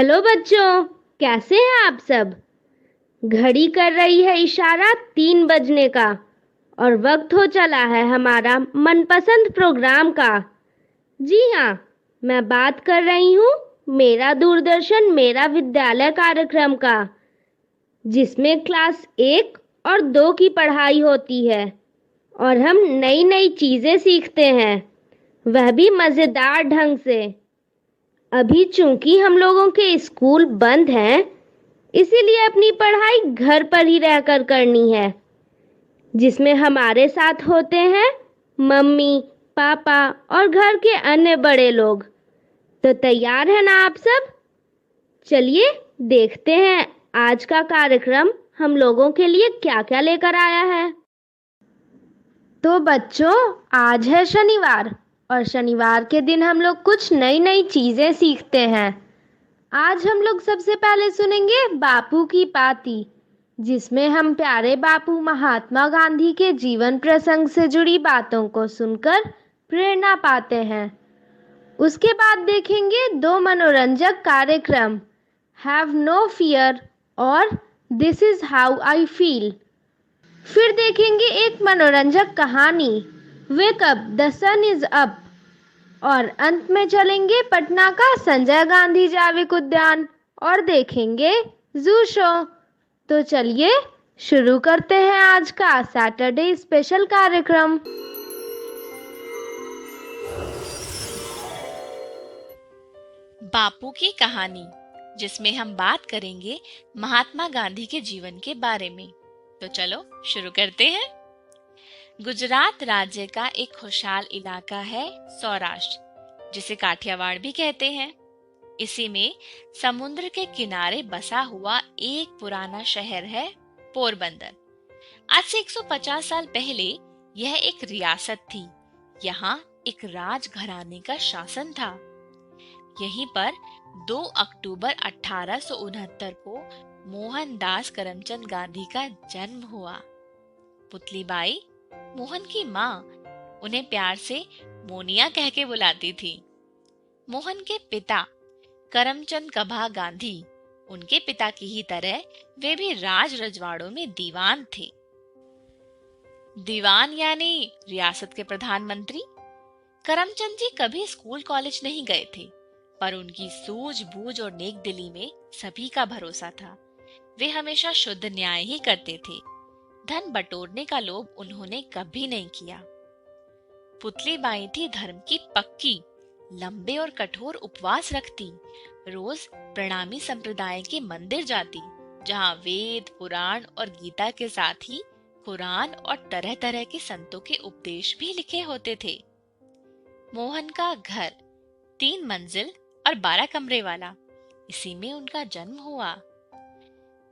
Hello बच्चों, कैसे हैं आप सब। घड़ी कर रही है इशारा 3 बजने का और वक्त हो चला है हमारा मनपसंद प्रोग्राम का। जी हाँ, मैं बात कर रही हूँ मेरा दूरदर्शन मेरा विद्यालय कार्यक्रम का, जिसमें क्लास 1 और 2 की पढ़ाई होती है और हम नई नई चीजें सीखते हैं, वह भी मजेदार ढंग से। अभी चूंकि हम लोगों के स्कूल बंद हैं, इसीलिए अपनी पढ़ाई घर पर ही रहकर करनी है, जिसमें हमारे साथ होते हैं मम्मी, पापा और घर के अन्य बड़े लोग। तो तैयार हैं ना आप सब? चलिए देखते हैं आज का कार्यक्रम हम लोगों के लिए क्या क्या लेकर आया है। तो बच्चों, आज है शनिवार और शनिवार के दिन हम लोग कुछ नई नई चीजें सीखते हैं। आज हम लोग सबसे पहले सुनेंगे बापू की पाती, जिसमें हम प्यारे बापू महात्मा गांधी के जीवन प्रसंग से जुड़ी बातों को सुनकर प्रेरणा पाते हैं। उसके बाद देखेंगे 2 मनोरंजक कार्यक्रम, हैव नो फियर और this is how I feel. फिर देखेंगे एक मनोरंजक कहानी, wake up the sun is up. और अंत में चलेंगे पटना का संजय गांधी जैविक उद्यान और देखेंगे जू शो। तो चलिए शुरू करते हैं आज का सैटरडे स्पेशल कार्यक्रम। बापू की कहानी, जिसमें हम बात करेंगे महात्मा गांधी के जीवन के बारे में। तो चलो शुरू करते हैं। गुजरात राज्य का एक खुशहाल इलाका है सौराष्ट्र, जिसे काठियावाड़ भी कहते हैं। इसी में समुद्र के किनारे बसा हुआ एक पुराना शहर है पोरबंदर। आज से 150 साल पहले यह एक रियासत थी। यहाँ एक राजघराने का शासन था। यहीं पर 2 अक्टूबर 1869 को मोहनदास करमचंद गांधी का जन्म हुआ। पुतली बाई, मोहन की माँ, उन्हें प्यार से मोनिया कह के बुलाती थी। मोहन के पिता करमचंद कभा गांधी, उनके पिता की ही तरह वे भी राज रजवाड़ों में दीवान थे। दीवान यानी रियासत के प्रधानमंत्री। करमचंद जी कभी स्कूल कॉलेज नहीं गए थे, पर उनकी सूझबूझ और नेक दिली में सभी का भरोसा था। वे हमेशा शुद्ध न्याय ही करते थे। धन बटोरने का लोभ उन्होंने कभी नहीं किया। पुतली बाई थी धर्म की पक्की, लंबे और कठोर उपवास रखती, रोज प्रणामी संप्रदाय के मंदिर जाती, जहाँ वेद, पुराण और गीता के साथ ही कुरान और तरह तरह के संतों के उपदेश भी लिखे होते थे। मोहन का घर 3 मंजिल और 12 कमरे वाला, इसी में उनका जन्म हुआ।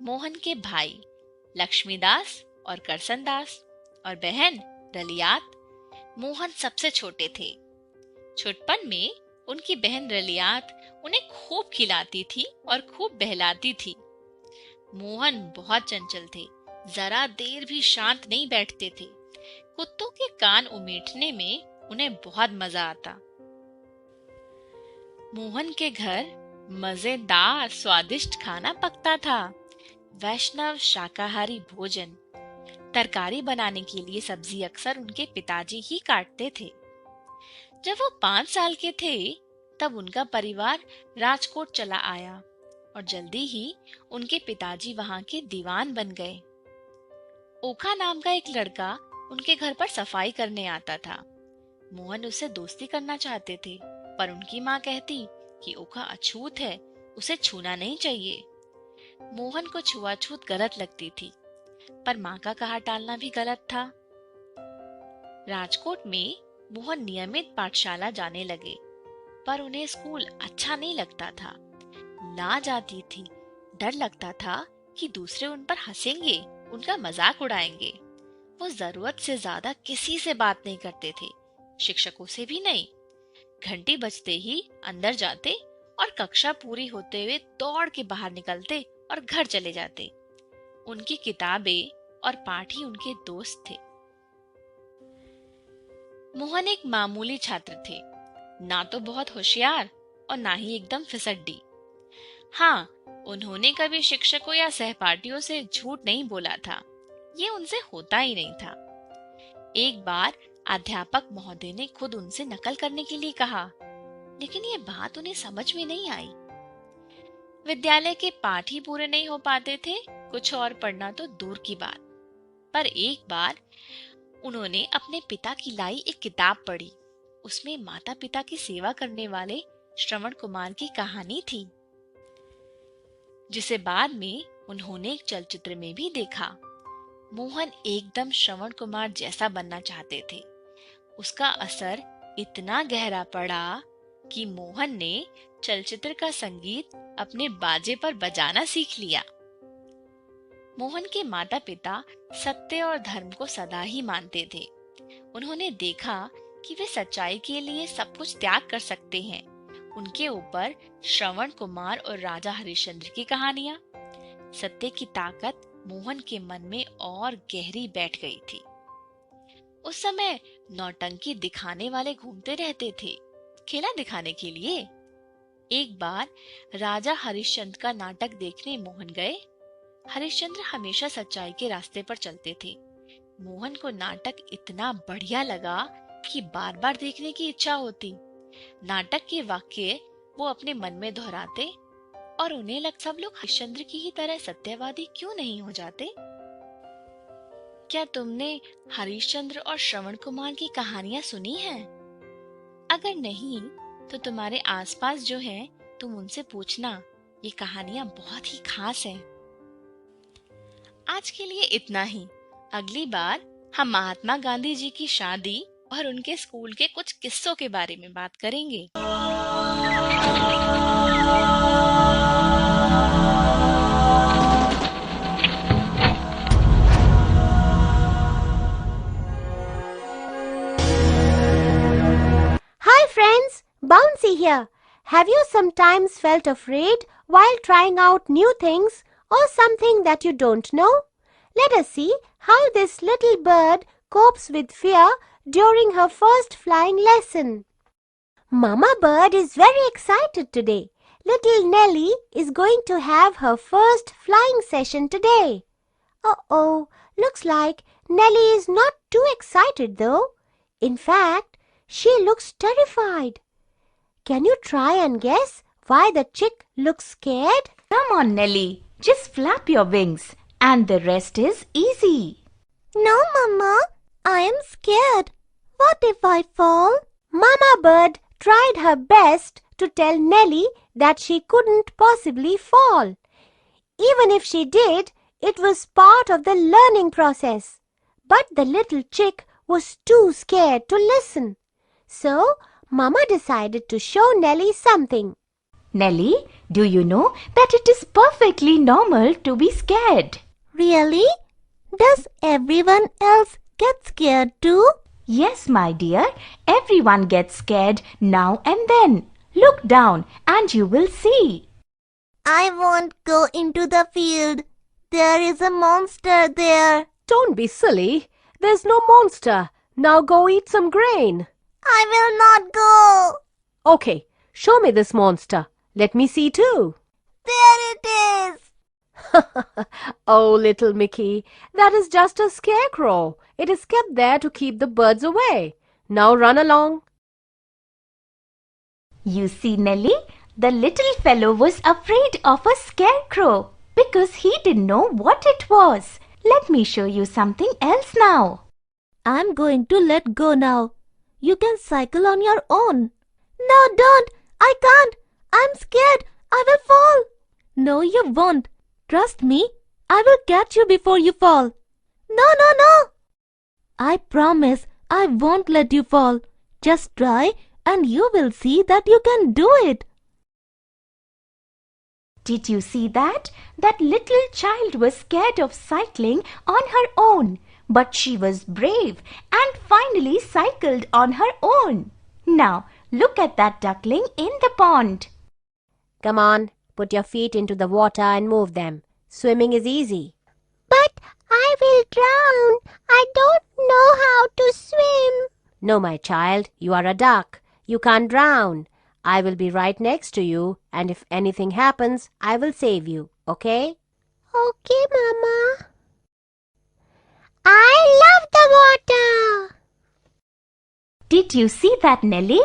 मोहन के भाई लक्ष्मीदास और करसनदास और बहन रलियात। मोहन सबसे छोटे थे। छुटपन में उनकी बहन रलियात उन्हें खूब खिलाती थी और खूब बहलाती थी। मोहन बहुत चंचल थे, जरा देर भी शांत नहीं बैठते थे। कुत्तों के कान उमेटने में उन्हें बहुत मजा आता। मोहन के घर मजेदार स्वादिष्ट खाना पकता था। वैष्णव शाकाहारी भोजन। तरकारी बनाने के लिए सब्जी अक्सर उनके पिताजी ही काटते थे। जब वो 5 साल के थे, तब उनका परिवार राजकोट चला आया और जल्दी ही उनके पिताजी वहां के दीवान बन गए। ओखा नाम का एक लड़का उनके घर पर सफाई करने आता था। मोहन उससे दोस्ती करना चाहते थे, पर उनकी माँ कहती कि ओखा अछूत है, उसे छूना नहीं चाहिए। मोहन को छुआछूत गलत लगती थी, पर माँ का कहा टालना भी गलत था। राजकोट में मोहन नियमित पाठशाला जाने लगे, पर उन्हें स्कूल अच्छा नहीं लगता था। लाज आती थी, डर लगता था कि दूसरे उन पर हंसेंगे, उनका मजाक उड़ाएंगे। वो जरूरत से ज्यादा किसी से बात नहीं करते थे, शिक्षकों से भी नहीं। घंटी बजते ही अंदर जाते और कक्षा पूरी होते हुए दौड़ के बाहर निकलते और घर चले जाते। उनकी किताबें और पाठ ही उनके दोस्त थे। मोहन एक मामूली छात्र थे, ना तो बहुत होशियार और ना ही एकदम फिसड्डी। हाँ, उन्होंने कभी शिक्षकों या सहपाठियों से झूठ नहीं बोला था। ये उनसे होता ही नहीं था। एक बार अध्यापक महोदय ने खुद उनसे नकल करने के लिए कहा, लेकिन ये बात उन्हें समझ में नहीं आई। विद्यालय के पाठ ही पूरे नहीं हो पाते थे, कुछ और पढ़ना तो दूर की बात। पर एक बार उन्होंने अपने पिता की लाई एक किताब पढ़ी। उसमें माता पिता की सेवा करने वाले श्रवण कुमार की कहानी थी, जिसे बाद में उन्होंने एक चलचित्र में भी देखा। मोहन एकदम श्रवण कुमार जैसा बनना चाहते थे। उसका असर इतना गहरा पड़ा कि मोहन ने चलचित्र का संगीत अपने बाजे पर बजाना सीख लिया। मोहन के माता पिता सत्य और धर्म को सदा ही मानते थे। उन्होंने देखा कि वे सच्चाई के लिए सब कुछ त्याग कर सकते हैं। उनके ऊपर श्रवण कुमार और राजा हरिश्चंद्र की कहानियां, सत्य की ताकत मोहन के मन में और गहरी बैठ गई थी। उस समय नौटंकी दिखाने वाले घूमते रहते थे, खेला दिखाने के लिए। एक बार राजा हरिश्चंद्र का नाटक देखने मोहन गए। हरिश्चंद्र हमेशा सच्चाई के रास्ते पर चलते थे। मोहन को नाटक इतना बढ़िया लगा कि बार बार देखने की इच्छा होती। नाटक के वाक्य वो अपने मन में दोहराते और उन्हें लग सब लोग हरिश्चंद्र की ही तरह सत्यवादी क्यों नहीं हो जाते। क्या तुमने हरिश्चंद्र और श्रवण कुमार की कहानियां सुनी हैं? अगर नहीं तो तुम्हारे आसपास जो हैं, तुम उनसे पूछना। ये कहानियां बहुत ही खास हैं। आज के लिए इतना ही। अगली बार हम महात्मा गांधी जी की शादी और उनके स्कूल के कुछ किस्सों के बारे में बात करेंगे। Hi friends, Bouncy here. Have you sometimes felt afraid while trying out new things or something that you don't know? Let us see how this little bird copes with fear during her first flying lesson. Mama bird is very excited today. Little Nelly is going to have her first flying session today. Uh-oh, looks like Nelly is not too excited though. In fact, she looks terrified. Can you try and guess why the chick looks scared? Come on, Nelly. Just flap your wings and the rest is easy. No, Mama. I am scared. What if I fall? Mama bird tried her best to tell Nelly that she couldn't possibly fall. Even if she did, it was part of the learning process. But the little chick was too scared to listen. So, Mama decided to show Nelly something. Nelly, do you know that it is perfectly normal to be scared? Really? Does everyone else get scared too? Yes, my dear. Everyone gets scared now and then. Look down and you will see. I won't go into the field. There is a monster there. Don't be silly. There's no monster. Now go eat some grain. I will not go. Okay, show me this monster. Let me see too. There it is. Oh, little Mickey, that is just a scarecrow. It is kept there to keep the birds away. Now run along. You see, Nelly, the little fellow was afraid of a scarecrow because he didn't know what it was. Let me show you something else now. I'm going to let go now. You can cycle on your own. No, don't. I can't. I'm scared. I will fall. No, you won't. Trust me. I will catch you before you fall. No. I promise I won't let you fall. Just try and you will see that you can do it. Did you see that? That little child was scared of cycling on her own. But she was brave and finally cycled on her own. Now, look at that duckling in the pond. Come on, put your feet into the water and move them. Swimming is easy. But I will drown. I don't know how to swim. No, my child, you are a duck. You can't drown. I will be right next to you, and if anything happens, I will save you, okay? Okay, Mama. I love the water. Did you see that, Nelly?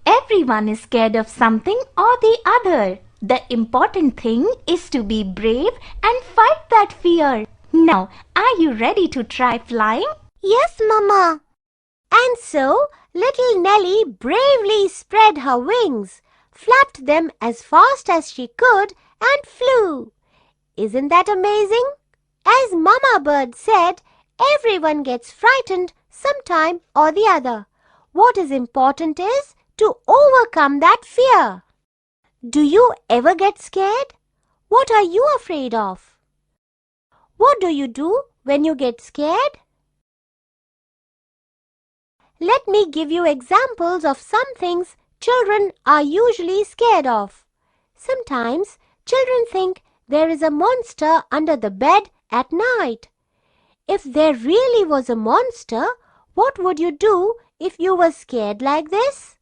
Everyone is scared of something or the other. The important thing is to be brave and fight that fear. Now, are you ready to try flying? Yes, Mama. And so, little Nelly bravely spread her wings, flapped them as fast as she could, and flew. Isn't that amazing? As Mama Bird said, everyone gets frightened sometime or the other. What is important is to overcome that fear. Do you ever get scared? What are you afraid of? What do you do when you get scared? Let me give you examples of some things children are usually scared of. Sometimes children think there is a monster under the bed at night. If there really was a monster, what would you do if you were scared like this?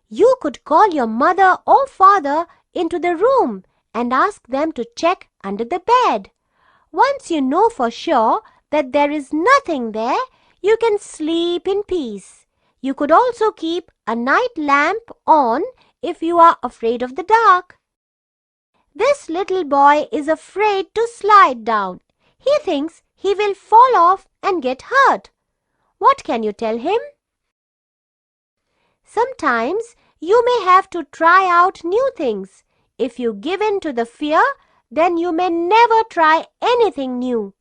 You could call your mother or father into the room and ask them to check under the bed. Once you know for sure that there is nothing there, you can sleep in peace. You could also keep a night lamp on if you are afraid of the dark. This little boy is afraid to slide down. He thinks he will fall off and get hurt. What can you tell him? Sometimes you may have to try out new things. If you give in to the fear, then you may never try anything new.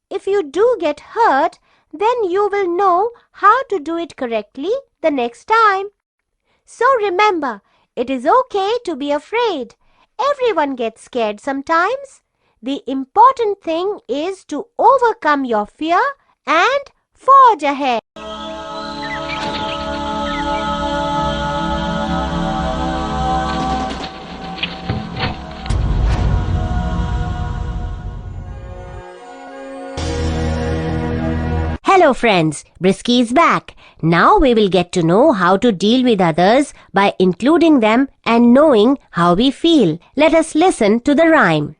If you do get hurt, then you will know how to do it correctly the next time. So remember, it is okay to be afraid. Everyone gets scared sometimes. The important thing is to overcome your fear and forge ahead. Hello friends, Brisky is back. Now we will get to know how to deal with others by including them and knowing how we feel. Let us listen to the rhyme.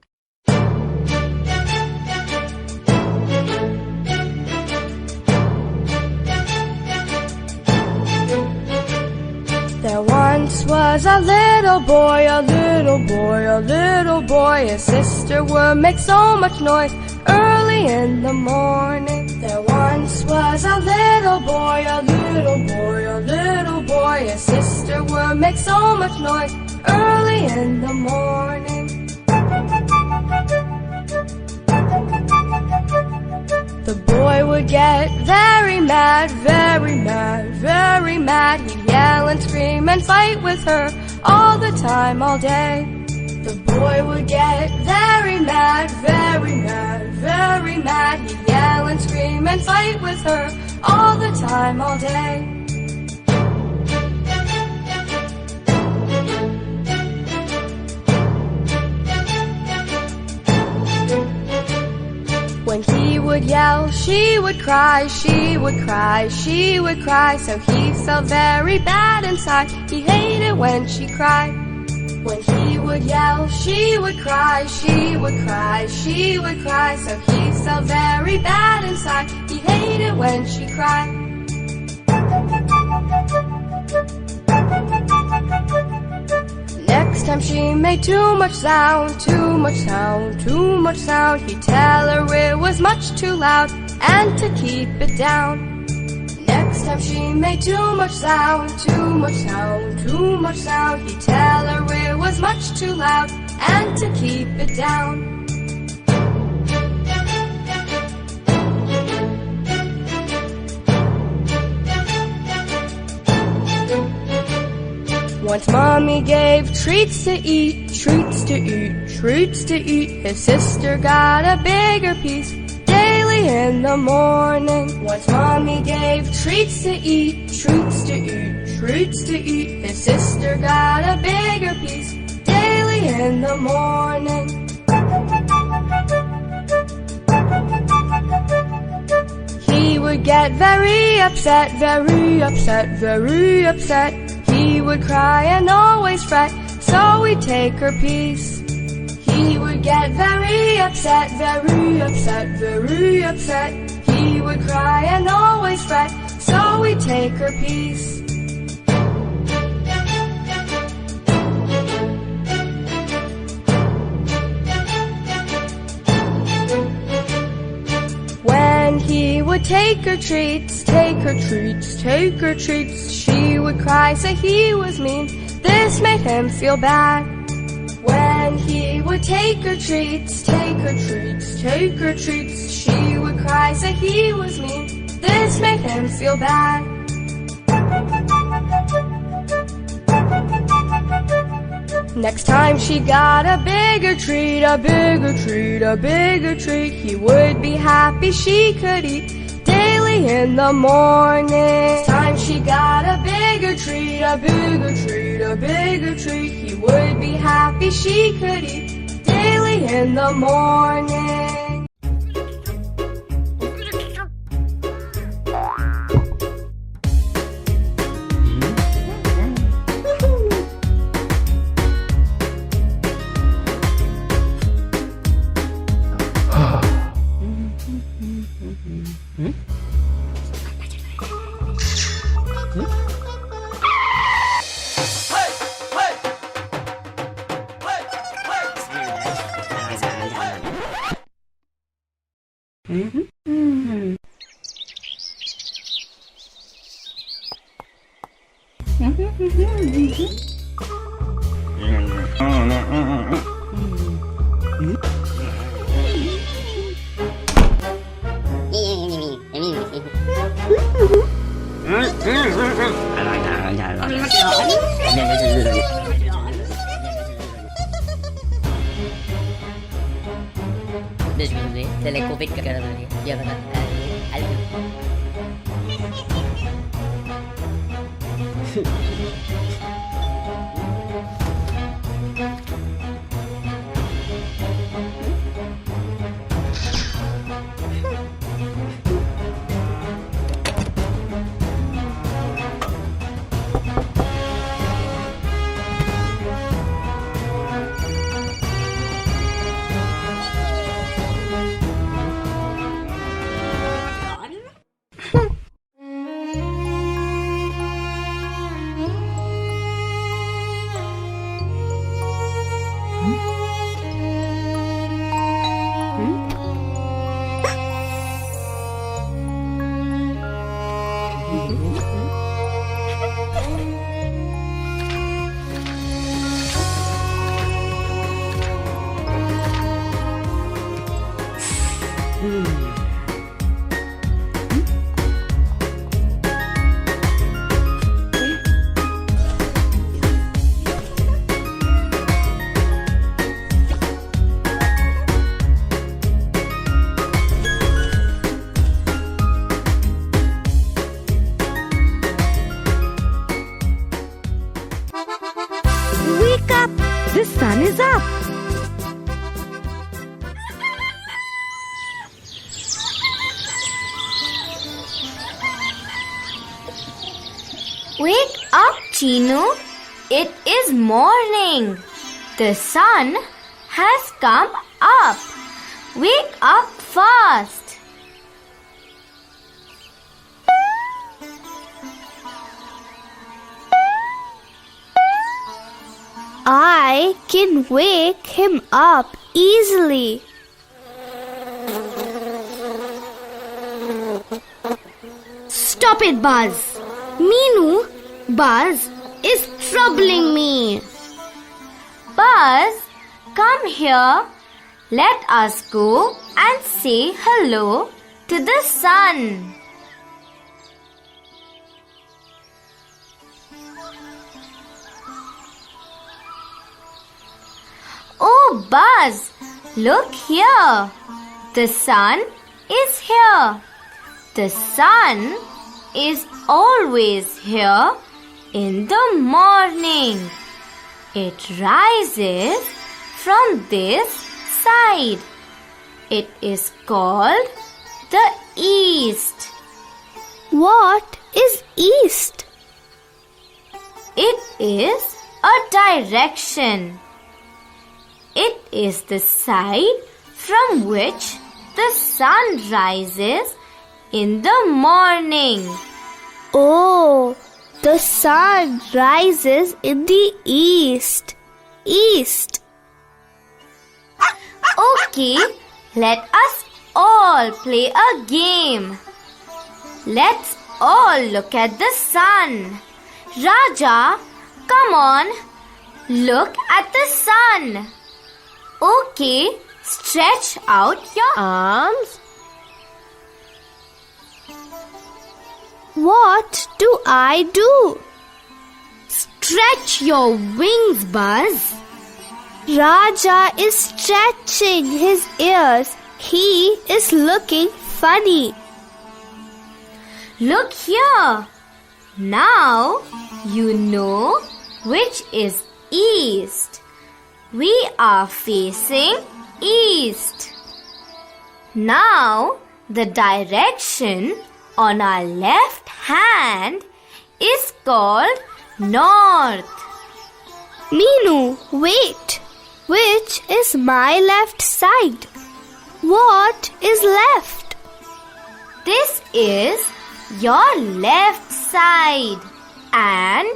There once was a little boy, a little boy, a little boy. His sister would make so much noise early in the morning. There once was a little boy, a little boy, a little boy. His sister would make so much noise early in the morning. The boy would get very mad, very mad, very mad. He'd yell and scream and fight with her all the time, all day. The boy would get very mad, very mad, very mad. He'd yell and scream and fight with her all the time, all day. When he would yell, she would cry, she would cry, she would cry. So he felt very bad inside. He hated when she cried. When he would yell, she would cry, she would cry, she would cry. So he felt very bad inside. He hated when she cried. Next time she made too much sound, too much sound, too much sound, he'd tell her it was much too loud and to keep it down. Next time she made too much sound, too much sound, too much sound, he'd tell her it was much too loud and to keep it down. Once Mommy gave treats to eat, treats to eat, treats to eat. His sister got a bigger piece daily in the morning. Once Mommy gave treats to eat, treats to eat, treats to eat. His sister got a bigger piece daily in the morning. He would get very upset, very upset, very upset. He would cry and always fret, so we'd take her piece. He would get very upset, very upset, very upset. He would cry and always fret, so we'd take her piece. When he would take her treats, take her treats, take her treats, she would cry, say he was mean. This made him feel bad. When he would take her treats, take her treats, take her treats, she would cry, say he was mean. This made him feel bad. Next time she got a bigger treat, a bigger treat, a bigger treat, he would be happy she could eat daily in the morning. Next time she got a bigger treat, a bigger treat, a bigger treat, he would be happy she could eat daily in the morning. Désolé, c'est les Covid que Wake up! The sun is up! Wake up, Chinu. It is morning. The sun has come up. Wake up fast. I can wake him up easily. Stop it, Buzz. Meenu, Buzz is troubling me. Buzz, come here. Let us go and say hello to the sun. Oh, Buzz, look here. The sun is here. The sun is always here in the morning. It rises from this side. It is called the east. What is east? It is a direction. It is the side from which the sun rises in the morning. Oh, the sun rises in the east. East. Okay, let us all play a game. Let's all look at the sun. Raja, come on. Look at the sun. Okay, stretch out your arms. What do I do? Stretch your wings, Buzz. Raja is stretching his ears. He is looking funny. Look here. Now you know which is east. We are facing east. Now the direction on our left hand is called north. Meenu, wait. Which is my left side? What is left? This is your left side and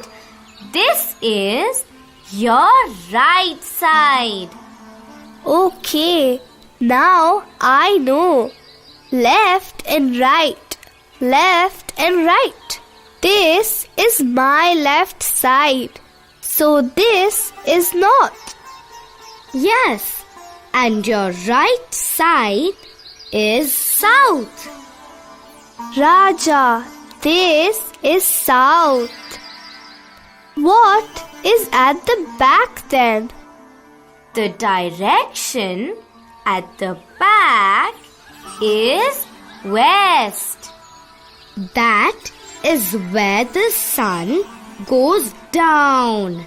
this is your right side. Okay, now I know. Left and right. Left and right. This is my left side. So this is north. Yes, and your right side is south. Raja, this is south. What is at the back then? The direction at the back is west. That is where the sun goes down.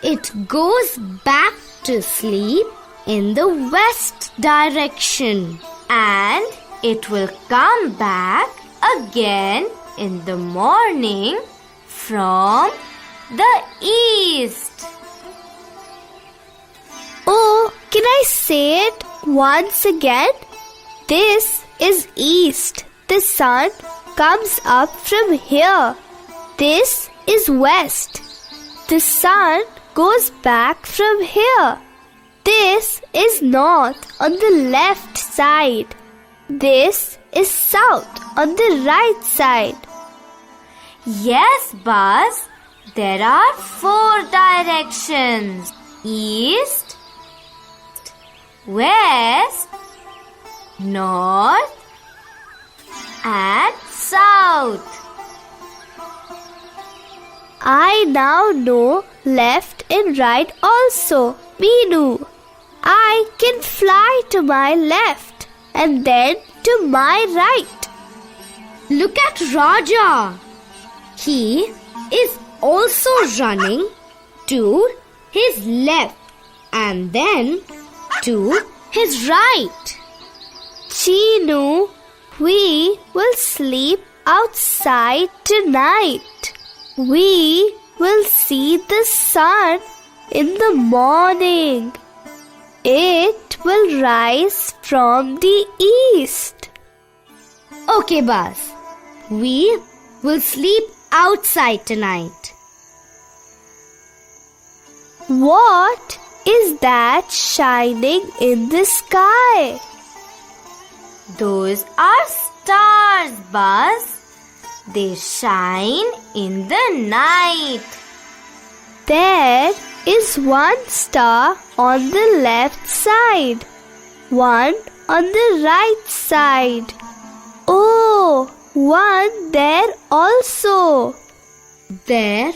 It goes back to sleep in the west direction and it will come back again in the morning from the east. Oh, can I say it once again? This is east. The sun comes up from here. This is west. The sun goes back from here. This is north on the left side. This is south on the right side. Yes, Buzz. There are 4 directions. East, west, north, and south. I now know left and right also. Meenu, I can fly to my left and then to my right. Look at Raja. He is also running to his left and then to his right. Chinu, we will sleep outside tonight. We will see the sun in the morning. It will rise from the east. Okay, Buzz. We will sleep outside tonight. What is that shining in the sky? Those are stars, Buzz. They shine in the night. There is one star on the left side, one on the right side. Oh, one there also. There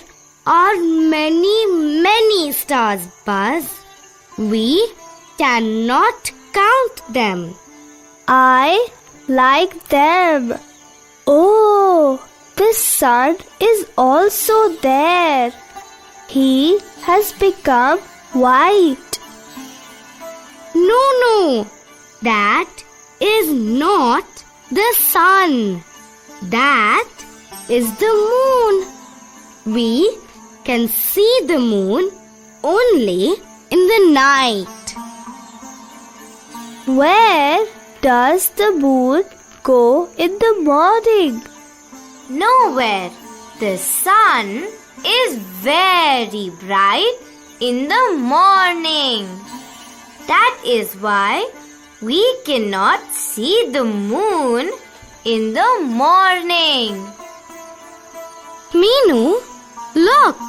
are many stars, Buzz. We cannot count them. I like them. Oh, the sun is also there. He has become white. No, that is not the sun. That is the moon. We can see the moon only in the night. Where does the moon go in the morning? Nowhere. The sun is very bright in the morning. That is why we cannot see the moon in the morning. Meenu, look!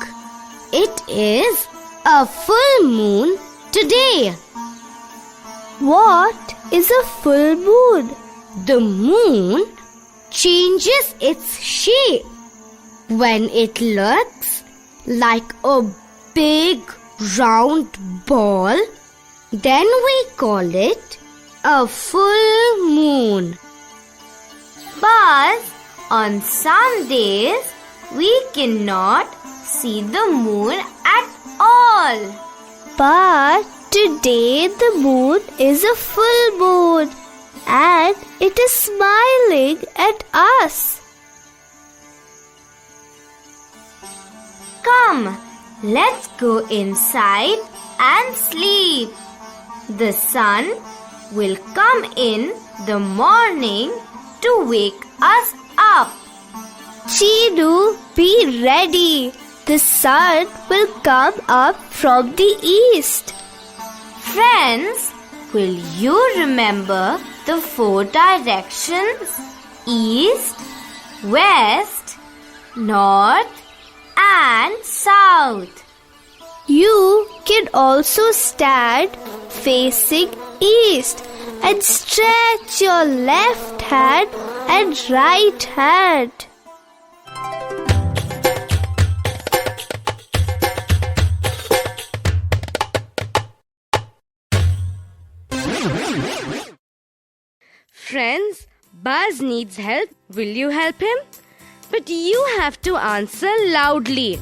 It is a full moon today. What is a full moon? The moon changes its shape when it looks like a big round ball. Then we call it a full moon. But on some days we cannot see the moon at all. But today the moon is a full moon and it is smiling at us. Come, let's go inside and sleep. The sun will come in the morning to wake us up. Chinu, be ready. The sun will come up from the east. Friends, will you remember the 4 directions? East, west, north, and south. You can also stand facing east and stretch your left hand and right hand. Friends, Buzz needs help. Will you help him? But you have to answer loudly.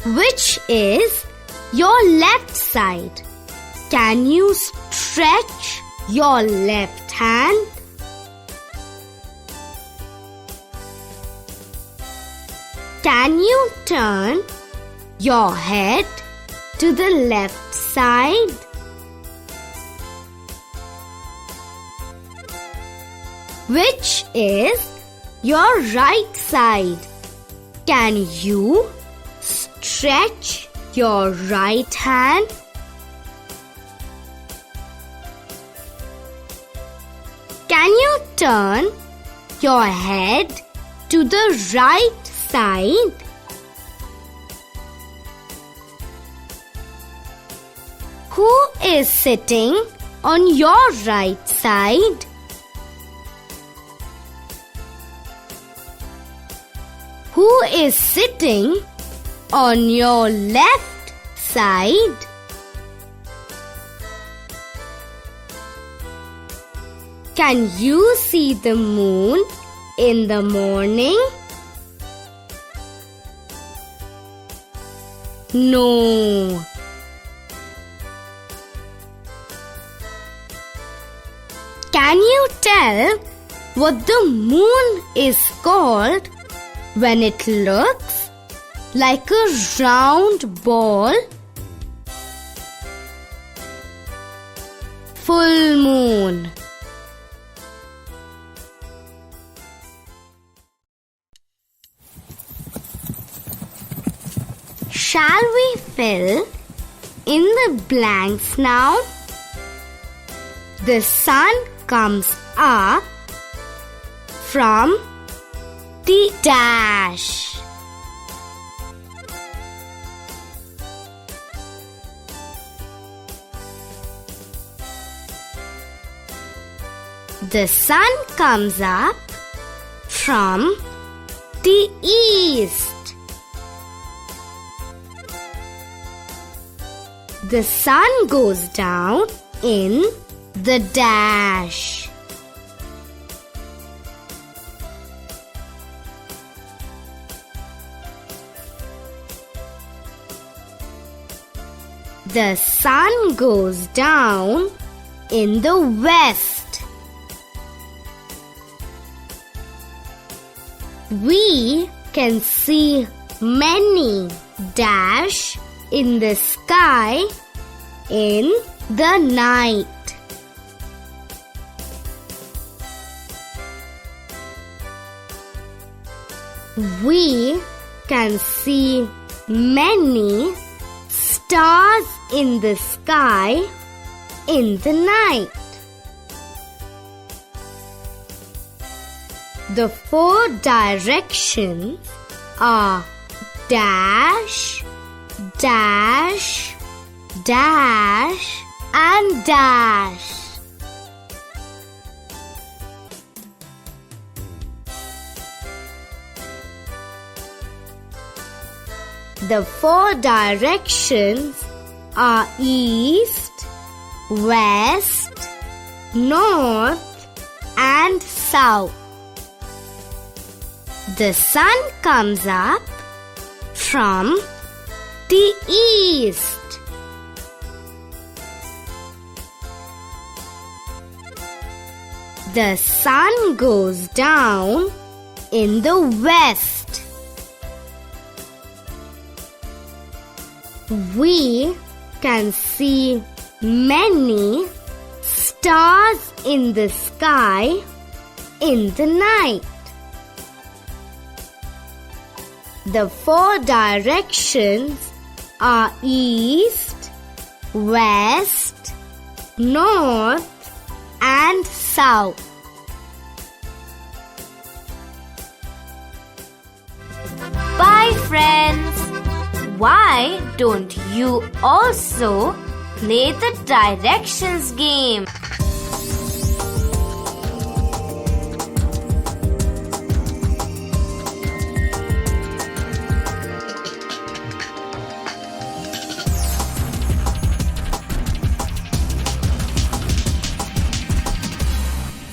Which is your left side? Can you stretch your left hand? Can you turn your head to the left side? Which is your right side? Can you stretch your right hand? Can you turn your head to the right side? Who is sitting on your right side? Who is sitting on your left side? Can you see the moon in the morning? No. Can you tell what the moon is called when it looks like a round ball? Full moon. Shall we fill in the blanks now? The sun comes up from the dash. The sun comes up from the east. The sun goes down in the dash. The sun goes down in the west. We can see many dash in the sky in the night. We can see many stars in the sky in the night. The 4 directions are dash, dash, dash, and dash. The 4 directions are east, west, north, and south. The sun comes up from the east. The sun goes down in the west. We can see many stars in the sky in the night. The 4 directions are east, west, north, and south. Bye, friends. Why don't you also play the directions game?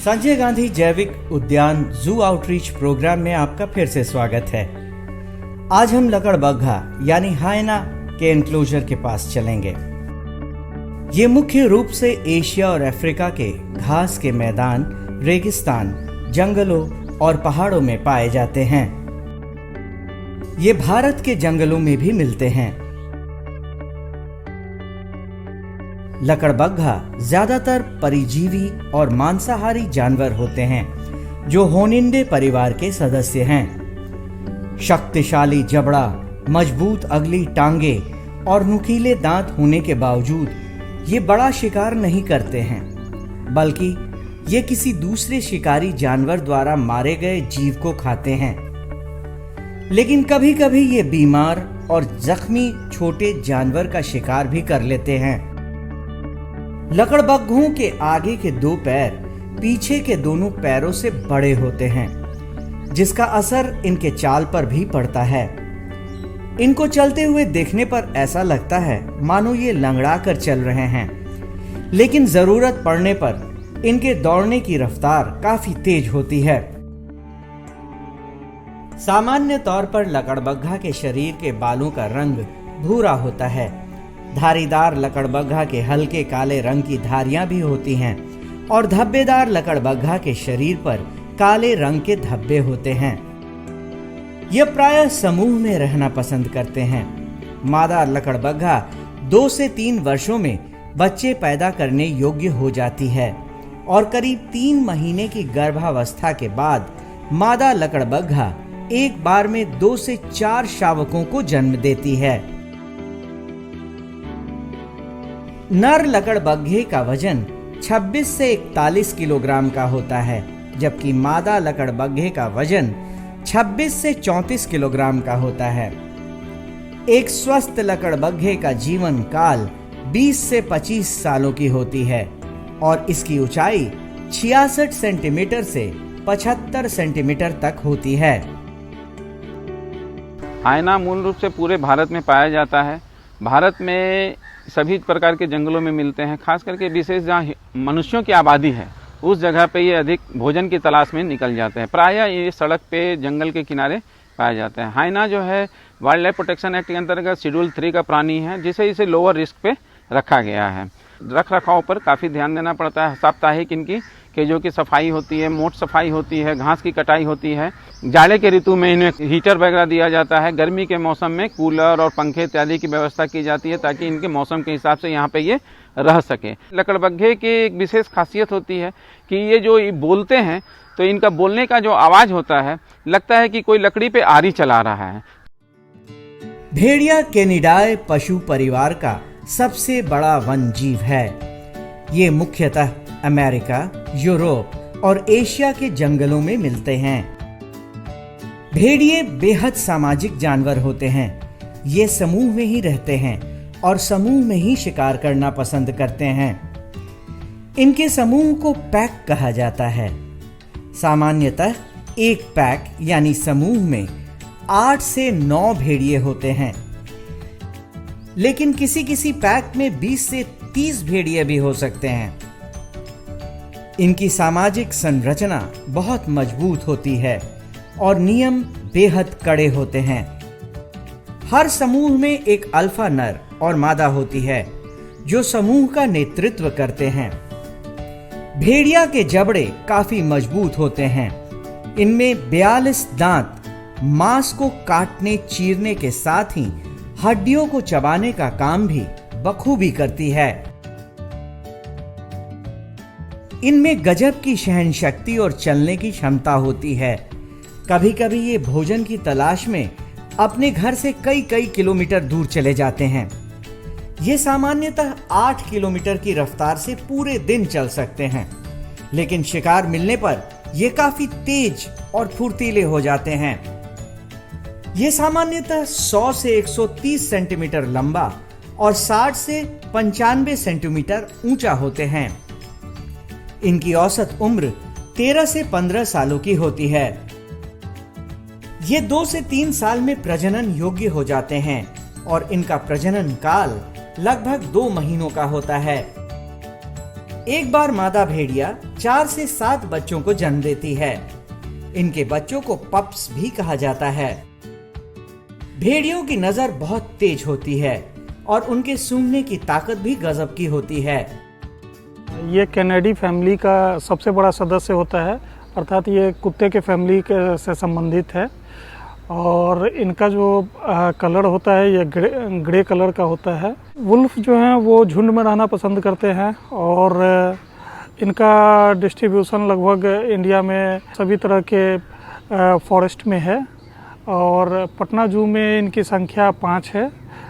Sanjay Gandhi जैविक उद्यान जू outreach programme में आपका फिर से स्वागत है। आज हम लकड़बग्घा यानी हायना के एनक्लोजर के पास चलेंगे। ये मुख्य रूप से एशिया और अफ्रीका के घास के मैदान, रेगिस्तान, जंगलों और पहाड़ों में पाए जाते हैं। ये भारत के जंगलों में भी मिलते हैं। लकड़बग्घा ज्यादातर परिजीवी और मांसाहारी जानवर होते हैं जो होनिंडे परिवार के सदस्य हैं। शक्तिशाली जबड़ा, मजबूत अगली टांगे और नुकीले दांत होने के बावजूद ये बड़ा शिकार नहीं करते हैं, बल्कि ये किसी दूसरे शिकारी जानवर द्वारा मारे गए जीव को खाते हैं। लेकिन कभी कभी ये बीमार और जख्मी छोटे जानवर का शिकार भी कर लेते हैं। लकड़बग्घों के आगे के 2 पैर पीछे के दोनों पैरों से बड़े होते हैं, जिसका असर इनके चाल पर भी पड़ता है। इनको चलते हुए देखने पर ऐसा लगता है मानो ये लंगड़ा कर चल रहे हैं, लेकिन जरूरत पड़ने पर इनके दौड़ने की रफ्तार काफी तेज होती है। सामान्य तौर पर लकड़बग्घा के शरीर के बालों का रंग भूरा होता है। धारीदार लकड़बग्घा के हल्के काले रंग की धारियां भी होती हैं और धब्बेदार लकड़बग्घा के शरीर पर काले रंग के धब्बे होते हैं। यह प्रायः समूह में रहना पसंद करते हैं। मादा लकड़बग्घा 2 से 3 वर्षों में बच्चे पैदा करने योग्य हो जाती है और करीब 3 महीने की गर्भावस्था के बाद मादा लकड़बग्घा एक बार में 2 से 4 शावकों को जन्म देती है। नर लकड़बग्घे का वजन 26 से 41 किलोग्राम का होता है, जबकि मादा लकड़बग्घे का वजन 26 से 34 किलोग्राम का होता है। एक स्वस्थ लकड़बग्घे का जीवन काल 20 से 25 सालों की होती है और इसकी ऊंचाई 66 सेंटीमीटर से 75 सेंटीमीटर तक होती है। हायना मूल रूप से पूरे भारत में पाया जाता है। भारत में सभी प्रकार के जंगलों में मिलते हैं, खास करके विशेष जहाँ मनुष्यों की आबादी है उस जगह पे ये अधिक भोजन की तलाश में निकल जाते हैं। प्रायः ये सड़क पे, जंगल के किनारे पाए जाते हैं। हायना जो है वाइल्ड लाइफ प्रोटेक्शन एक्ट के अंतर्गत शेड्यूल 3 का प्राणी है, जिसे इसे लोअर रिस्क पे रखा गया है। रख रखाव पर काफ़ी ध्यान देना पड़ता है। साप्ताहिक इनकी केजों की सफाई होती है, मोट सफाई होती है, घास की कटाई होती है। जाड़े के ऋतु में इन्हें हीटर वगैरह दिया जाता है। गर्मी के मौसम में कूलर और पंखे इत्यादि की व्यवस्था की जाती है ताकि इनके मौसम के हिसाब से यहाँ पे ये रह सके। लकड़बग्घे की एक विशेष खासियत होती है कि ये जो बोलते हैं तो इनका बोलने का जो आवाज होता है लगता है कि कोई लकड़ी पे आरी चला रहा है। भेड़िया कैनिडाए पशु परिवार का सबसे बड़ा वन जीव है। ये मुख्यतः अमेरिका, यूरोप और एशिया के जंगलों में मिलते हैं। भेड़िए बेहद सामाजिक जानवर होते हैं। ये समूह में ही रहते हैं और समूह में ही शिकार करना पसंद करते हैं। इनके समूह को पैक कहा जाता है। सामान्यतः एक पैक यानी समूह में 8 से 9 भेड़िए होते हैं, लेकिन किसी किसी पैक में 20 से 30 भेड़िए भी हो सकते हैं। इनकी सामाजिक संरचना बहुत मजबूत होती है और नियम बेहद कड़े होते हैं। हर समूह में एक अल्फा नर और मादा होती है जो समूह का नेतृत्व करते हैं। भेड़िया के जबड़े काफी मजबूत होते हैं। इनमें 42 दांत मांस को काटने चीरने के साथ ही हड्डियों को चबाने का काम भी बखूबी करती है। इनमें गजब की सहन शक्ति और चलने की क्षमता होती है। कभी कभी ये भोजन की तलाश में अपने घर से कई किलोमीटर दूर चले जाते हैं। ये सामान्यतः 8 किलोमीटर की रफ्तार से पूरे दिन चल सकते हैं, लेकिन शिकार मिलने पर ये काफी तेज और फुर्तीले हो जाते हैं। ये सामान्यतः 100 से 130 सेंटीमीटर लंबा और 60 से 95 सेंटीमीटर ऊंचा होते हैं। इनकी औसत उम्र 13 से 15 सालों की होती है। ये 2 से 3 साल में प्रजनन योग्य हो जाते हैं और इनका प्रजनन काल लगभग 2 महीनों का होता है। एक बार मादा भेड़िया 4 से 7 बच्चों को जन्म देती है। इनके बच्चों को पप्स भी कहा जाता है। भेड़ियों की नजर बहुत तेज होती है और उनके सूंघने की ताकत भी गजब की होती है। ये कैनेडी फैमिली का सबसे बड़ा सदस्य होता है, अर्थात ये कुत्ते के फैमिली से संबंधित है। और इनका जो कलर होता है ये ग्रे कलर का होता है। वुल्फ जो हैं वो झुंड में रहना पसंद करते हैं और इनका डिस्ट्रीब्यूशन लगभग इंडिया में सभी तरह के फॉरेस्ट में है। और पटना जू में इनकी संख्या 5 है,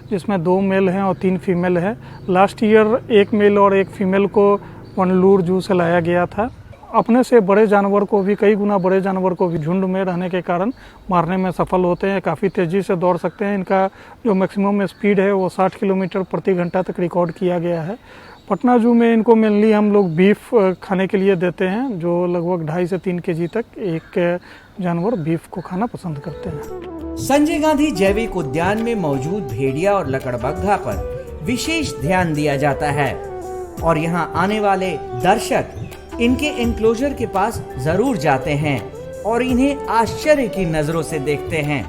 जिसमें 2 मेल हैं और 3 फीमेल हैं। लास्ट ईयर 1 मेल और 1 फीमेल को वनलूर जू से लाया गया था। अपने से बड़े जानवर को भी, कई गुना बड़े जानवर को भी झुंड में रहने के कारण मारने में सफल होते हैं। काफ़ी तेज़ी से दौड़ सकते हैं। इनका जो मैक्सिमम स्पीड है वो 60 किलोमीटर प्रति घंटा तक रिकॉर्ड किया गया है। पटना जू में इनको मेनली हम लोग बीफ खाने के लिए देते हैं, जो लगभग 2.5 से 3 केजी तक एक जानवर बीफ को खाना पसंद करते हैं। संजय गांधी जैविक उद्यान में मौजूद भेड़िया और लकड़बग्घा पर विशेष ध्यान दिया जाता है और यहाँ आने वाले दर्शक इनके एनक्लोजर के पास जरूर जाते हैं और इन्हें आश्चर्य की नजरों से देखते हैं।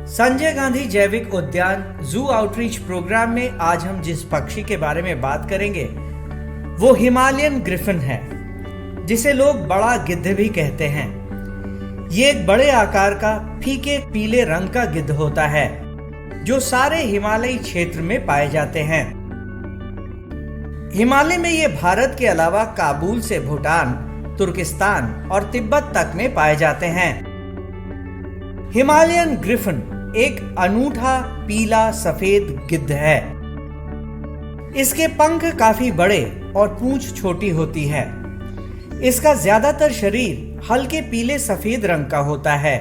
संजय गांधी जैविक उद्यान जू आउटरीच प्रोग्राम में आज हम जिस पक्षी के बारे में बात करेंगे वो हिमालयन ग्रिफिन है, जिसे लोग बड़ा गिद्ध भी कहते हैं। ये एक बड़े आकार का फीके पीले रंग का गिद्ध होता है जो सारे हिमालयी क्षेत्र में पाए जाते हैं। हिमालय में ये भारत के अलावा काबुल से भूटान, तुर्किस्तान और तिब्बत तक में पाए जाते हैं। हिमालयन ग्रिफिन एक अनूठा पीला सफेद गिद्ध है। इसके पंख काफी बड़े और पूंछ छोटी होती है। इसका ज्यादातर शरीर हल्के पीले सफेद रंग का होता है।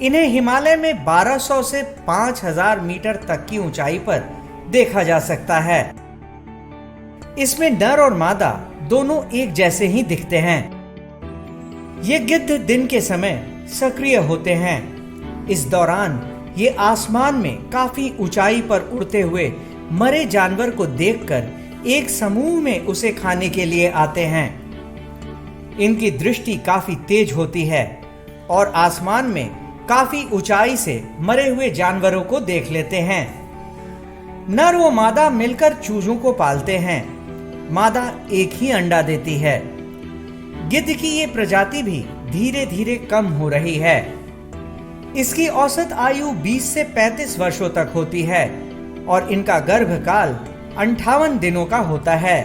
इन्हें हिमालय में 1200 से 5000 मीटर तक की ऊंचाई पर देखा जा सकता है। इसमें नर और मादा दोनों एक जैसे ही दिखते हैं। ये गिद्ध दिन के समय सक्रिय होते हैं। इस दौरान ये आसमान में काफी ऊंचाई पर उड़ते हुए मरे जानवर को देखकर एक समूह में उसे खाने के लिए आते हैं। इनकी दृष्टि काफी तेज होती है और आसमान में काफी ऊंचाई से मरे हुए जानवरों को देख लेते हैं। नर व मादा मिलकर चूजों को पालते हैं। मादा एक ही अंडा देती है। गिद्ध की ये प्रजाति भी धीरे धीरे कम हो रही है। इसकी औसत आयु 20 से 35 वर्षों तक होती है और इनका गर्भकाल 58 दिनों का होता है।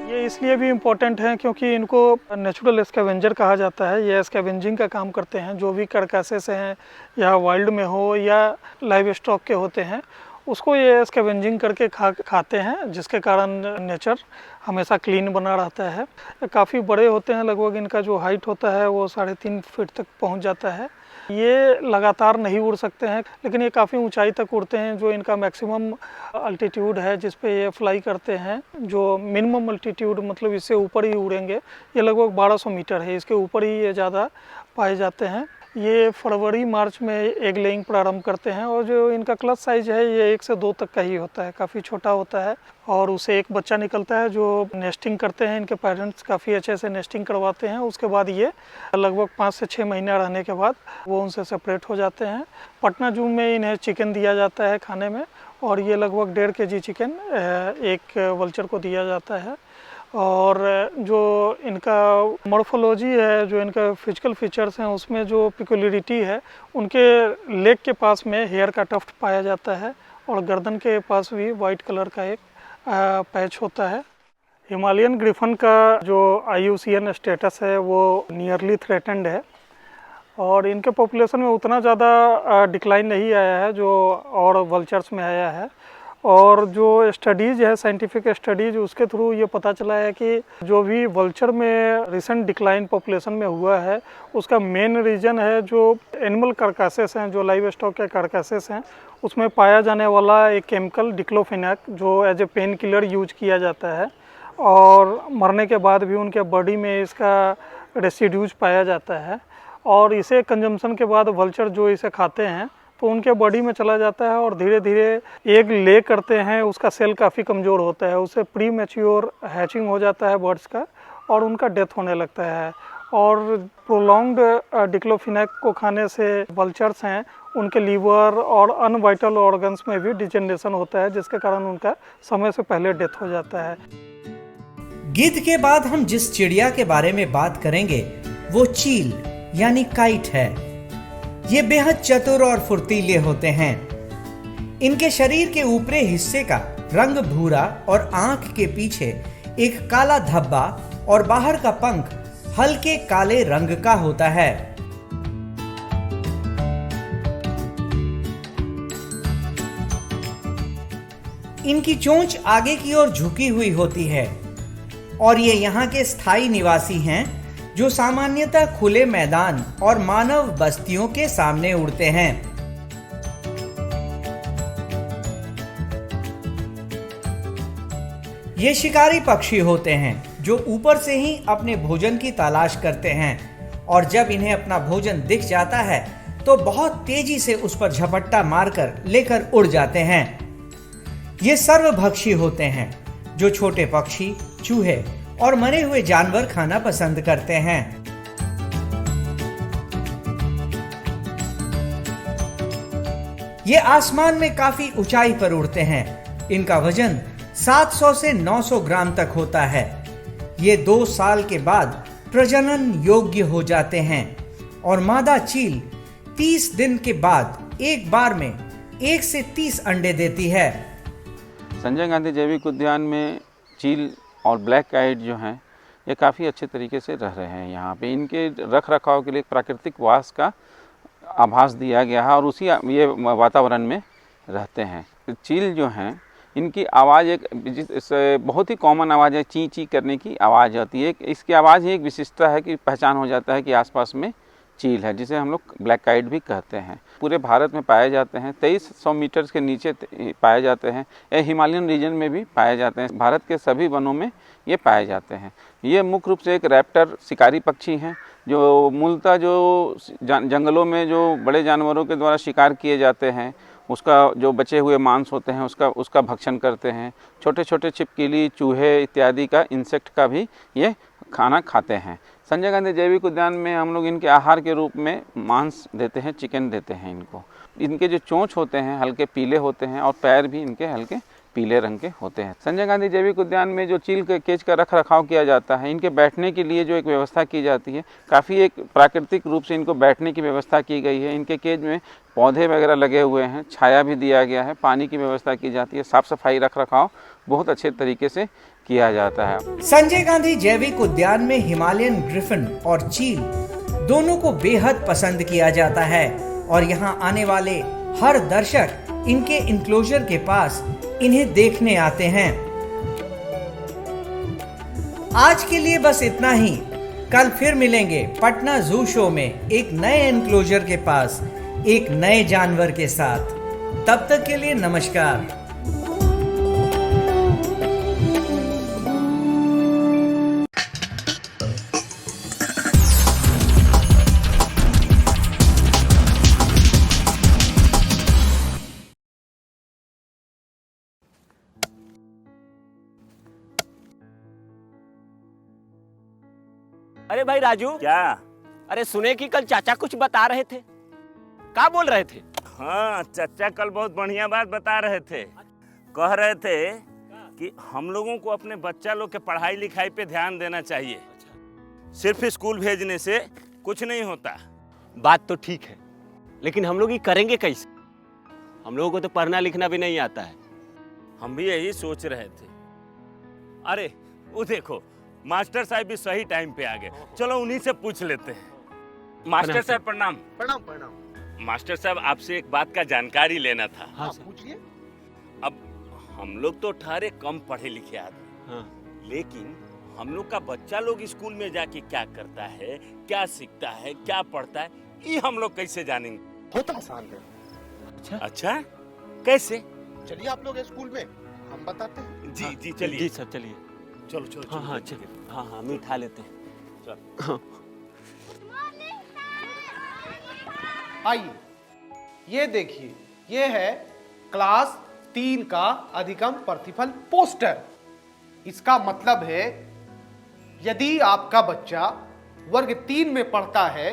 ये इसलिए भी इम्पोर्टेंट है क्योंकि इनको नेचुरल स्कैवेंजर कहा जाता है। ये स्कैवेंजिंग का काम करते हैं। जो भी कार्कासेस हैं या वाइल्ड में हो या लाइव स्टॉक के होते हैं उसको ये स्कैवेंजिंग करके खाते हैं, जिसके कारण नेचर हमेशा क्लीन बना रहता है। काफ़ी बड़े होते हैं। लगभग इनका जो हाइट होता है वो 3.5 फीट तक पहुंच जाता है। ये लगातार नहीं उड़ सकते हैं लेकिन ये काफ़ी ऊंचाई तक उड़ते हैं। जो इनका मैक्सिमम अल्टीट्यूड है जिस पे ये फ्लाई करते हैं, जो मिनिमम अल्टीट्यूड मतलब इससे ऊपर ही उड़ेंगे, ये लगभग 1200 मीटर है। इसके ऊपर ही ये ज़्यादा पाए जाते हैं। ये फरवरी मार्च में एग लेइंग प्रारंभ करते हैं और जो इनका क्लच साइज है ये 1 से 2 तक का ही होता है, काफ़ी छोटा होता है और उसे एक बच्चा निकलता है जो नेस्टिंग करते हैं। इनके पेरेंट्स काफ़ी अच्छे से नेस्टिंग करवाते हैं। उसके बाद ये लगभग 5 से 6 महीना रहने के बाद वो उनसे सेपरेट हो जाते हैं। पटना जू में इन्हें चिकन दिया जाता है खाने में और ये लगभग 1.5 kg चिकन एक वल्चर को दिया जाता है। और जो इनका मॉर्फोलॉजी है, जो इनका फिजिकल फीचर्स हैं, उसमें जो पिकुलरिटी है, उनके लेग के पास में हेयर का टफ्ट पाया जाता है और गर्दन के पास भी वाइट कलर का एक पैच होता है। हिमालयन ग्रिफन का जो IUCN स्टेटस है वो नियरली थ्रेटेंड है और इनके पॉपुलेशन में उतना ज़्यादा डिक्लाइन नहीं आया है जो और वल्चर्स में आया है। और जो स्टडीज़ है, साइंटिफिक स्टडीज़, उसके थ्रू ये पता चला है कि जो भी वल्चर में रिसेंट डिक्लाइन पॉपुलेशन में हुआ है उसका मेन रीज़न है जो एनिमल कार्कासेस हैं, जो लाइव स्टॉक के कार्कासेस हैं, उसमें पाया जाने वाला एक केमिकल डिक्लोफेनाक जो as a pain killer use किया जाता है और मरने के बाद भी उनके बॉडी में इसका रेसिड्यूज पाया जाता है और इसे कंजम्पशन के बाद वल्चर जो इसे खाते हैं तो उनके बॉडी में चला जाता है और धीरे धीरे एग ले करते हैं। उसका सेल काफ़ी कमज़ोर होता है, उससे प्री मैच्योर हैचिंग हो जाता है बर्ड्स का और उनका डेथ होने लगता है। और प्रोलॉन्ग्ड डिक्लोफेनाक को खाने से वल्चर्स हैं उनके लीवर और अनवाइटल ऑर्गन्स में भी डिजेनरेशन होता है, जिसके कारण उनका समय से पहले डेथ हो जाता है। गिद्ध के बाद हम जिस चिड़िया के बारे में बात करेंगे वो चील यानी काइट है। ये बेहद चतुर और फुर्तीले होते हैं। इनके शरीर के ऊपरी हिस्से का रंग भूरा और आंख के पीछे एक काला धब्बा और बाहर का पंख हल्के काले रंग का होता है। इनकी चोंच आगे की ओर झुकी हुई होती है और ये यहाँ के स्थायी निवासी हैं जो सामान्यतः खुले मैदान और मानव बस्तियों के सामने उड़ते हैं। ये शिकारी पक्षी होते हैं जो ऊपर से ही अपने भोजन की तलाश करते हैं और जब इन्हें अपना भोजन दिख जाता है तो बहुत तेजी से उस पर झपट्टा मारकर लेकर उड़ जाते हैं। ये सर्वभक्षी होते हैं जो छोटे पक्षी, चूहे और मरे हुए जानवर खाना पसंद करते हैं। ये आसमान में काफी ऊंचाई पर उड़ते हैं। इनका वजन 700 से 900 ग्राम तक होता है। ये 2 साल के बाद प्रजनन योग्य हो जाते हैं और मादा चील 30 दिन के बाद एक बार में 1 से 30 अंडे देती है। संजय गांधी जैविक उद्यान में चील और ब्लैक काइट जो हैं ये काफ़ी अच्छे तरीके से रह रहे हैं। यहाँ पे इनके रख रखाव के लिए प्राकृतिक वास का आभास दिया गया है और उसी ये वातावरण में रहते हैं। चील जो हैं इनकी आवाज़ एक बहुत ही कॉमन आवाज़ है, ची ची करने की आवाज़ आती है। इसकी आवाज़ ही एक विशिष्टता है कि पहचान हो जाता है कि आसपास में चील है, जिसे हम लोग ब्लैक काइट भी कहते हैं। पूरे भारत में पाए जाते हैं, 2300 मीटर के नीचे पाए जाते हैं। ये हिमालयन रीजन में भी पाए जाते हैं। भारत के सभी वनों में ये पाए जाते हैं। ये मुख्य रूप से एक रैप्टर शिकारी पक्षी हैं, जो मूलतः जो जंगलों में जो बड़े जानवरों के द्वारा शिकार किए जाते हैं, उसका जो बचे हुए मांस होते हैं उसका भक्षण करते हैं। छोटे छोटे छिपकली, चूहे इत्यादि का, इंसेक्ट का भी ये खाना खाते हैं। संजय गांधी जैविक उद्यान में हम लोग इनके आहार के रूप में मांस देते हैं, चिकन देते हैं इनको। इनके जो चोंच होते हैं हल्के पीले होते हैं और पैर भी इनके हल्के पीले रंग के होते हैं। संजय गांधी जैविक उद्यान में जो चील के केज का रख रखाव किया जाता है, इनके बैठने के लिए जो एक व्यवस्था की जाती है, काफ़ी एक प्राकृतिक रूप से इनको बैठने की व्यवस्था की गई है। इनके केज में पौधे वगैरह लगे हुए हैं, छाया भी दिया गया है, पानी की व्यवस्था की जाती है, साफ सफाई रख रखाव बहुत अच्छे तरीके से किया जाता है। संजय गांधी जैविक उद्यान में हिमालयन ग्रिफिन और चील दोनों को बेहद पसंद किया जाता है और यहाँ आने वाले हर दर्शक इनके इंक्लोजर के पास इन्हें देखने आते हैं। आज के लिए बस इतना ही। कल फिर मिलेंगे पटना जू शो में एक नए एनक्लोजर के पास एक नए जानवर के साथ। तब तक के लिए नमस्कार। अरे भाई राजू, क्या? अरे सुने कि कल चाचा कुछ बता रहे थे, क्या बोल रहे थे? हाँ, चाचा कल बहुत बढ़िया बात बता रहे थे। कह रहे थे कि हम लोगों को अपने बच्चा लोग के पढ़ाई लिखाई पे ध्यान देना चाहिए। सिर्फ स्कूल भेजने से कुछ नहीं होता। बात तो ठीक है, लेकिन हम लोग ये करेंगे कैसे? हम लोगों को तो पढ़ना लिखना भी नहीं आता है। हम भी यही सोच रहे थे। अरे वो देखो, मास्टर साहब भी सही टाइम पे आ गए। चलो उन्हीं से पूछ लेते हैं। मास्टर साहब प्रणाम। प्रणाम प्रणाम। मास्टर साहब, आपसे एक बात का जानकारी लेना था। हाँ, पूछिए। अब हम लोग तो ठहरे कम पढ़े लिखे आदमी, हाँ। लेकिन हम लोग का बच्चा लोग स्कूल में जाके क्या करता है, क्या सीखता है, क्या पढ़ता है, ये हम लोग कैसे जानेंगे? बहुत आसान है। अच्छा, कैसे? चलिए आप लोग स्कूल में, हम बताते हैं। जी जी चलिए। जी सर चलिए। चलो चलो। हाँ हाँ चलिए। हाँ हाँ, हम उठा लेते हैं। चल। आइए, ये देखिए, ये है क्लास 3 का अधिगम प्रतिफल पोस्टर। इसका मतलब है यदि आपका बच्चा वर्ग 3 में पढ़ता है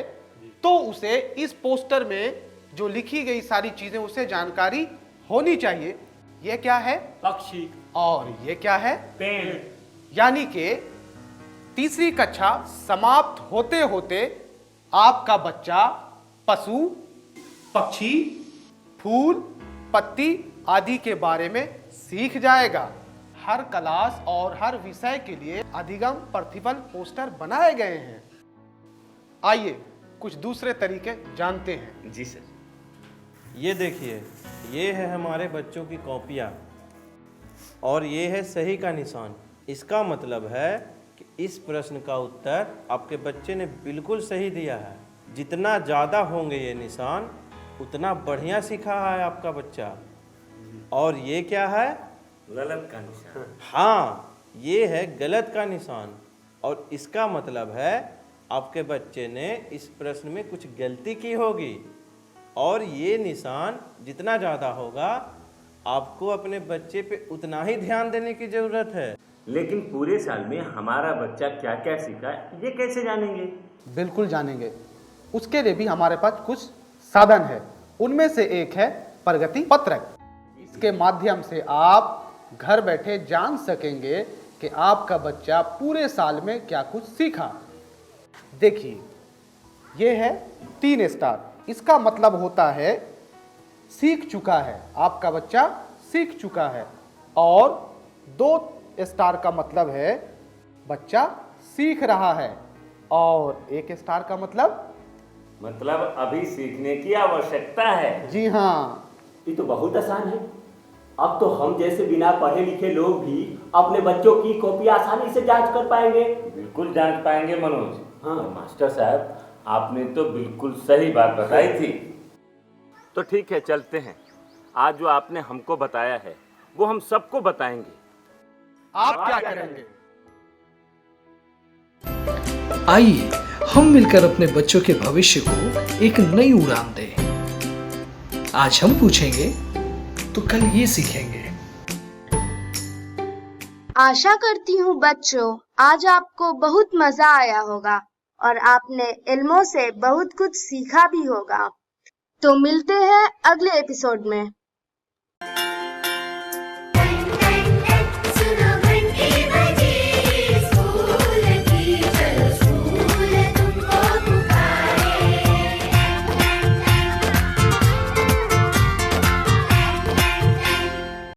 तो उसे इस पोस्टर में जो लिखी गई सारी चीजें उसे जानकारी होनी चाहिए। ये क्या है? पक्षी। और ये क्या है? पेड़। यानी कि तीसरी कक्षा समाप्त होते होते आपका बच्चा पशु, पक्षी, फूल, पत्ती आदि के बारे में सीख जाएगा। हर क्लास और हर विषय के लिए अधिगम प्रतिफल पोस्टर बनाए गए हैं। आइए कुछ दूसरे तरीके जानते हैं। जी सर। ये देखिए, ये है हमारे बच्चों की कॉपियाँ और ये है सही का निशान। इसका मतलब है कि इस प्रश्न का उत्तर आपके बच्चे ने बिल्कुल सही दिया है। जितना ज़्यादा होंगे ये निशान, उतना बढ़िया सीखा है आपका बच्चा। और ये क्या है? गलत का निशान। हाँ, ये है गलत का निशान और इसका मतलब है आपके बच्चे ने इस प्रश्न में कुछ गलती की होगी। और ये निशान जितना ज़्यादा होगा, आपको अपने बच्चे पे उतना ही ध्यान देने की ज़रूरत है। लेकिन पूरे साल में हमारा बच्चा क्या क्या सीखा, ये कैसे जानेंगे? बिल्कुल जानेंगे। उसके लिए भी हमारे पास कुछ साधन है। उनमें से एक है प्रगति पत्रक। इसके माध्यम से आप घर बैठे जान सकेंगे कि आपका बच्चा पूरे साल में क्या कुछ सीखा। देखिए, ये है 3 स्टार। इसका मतलब होता है सीख चुका है, आपका बच्चा सीख चुका है। और 2 स्टार का मतलब है बच्चा सीख रहा है। और 1 स्टार का मतलब अभी सीखने की आवश्यकता है। जी हाँ, ये तो बहुत आसान है। अब तो हम जैसे बिना पढ़े लिखे लोग भी अपने बच्चों की कॉपी आसानी से जांच कर पाएंगे। बिल्कुल जांच पाएंगे मनोज। हाँ। मास्टर साहब, आपने तो बिल्कुल सही बात बताई थी। तो ठीक है, चलते हैं। आज जो आपने हमको बताया है वो हम सबको बताएंगे। आप क्या करेंगे? आइए हम मिलकर अपने बच्चों के भविष्य को एक नई उड़ान दें। आज हम पूछेंगे तो कल ये सीखेंगे। आशा करती हूँ बच्चों, आज आपको बहुत मजा आया होगा और आपने इल्मों से बहुत कुछ सीखा भी होगा। तो मिलते हैं अगले एपिसोड में।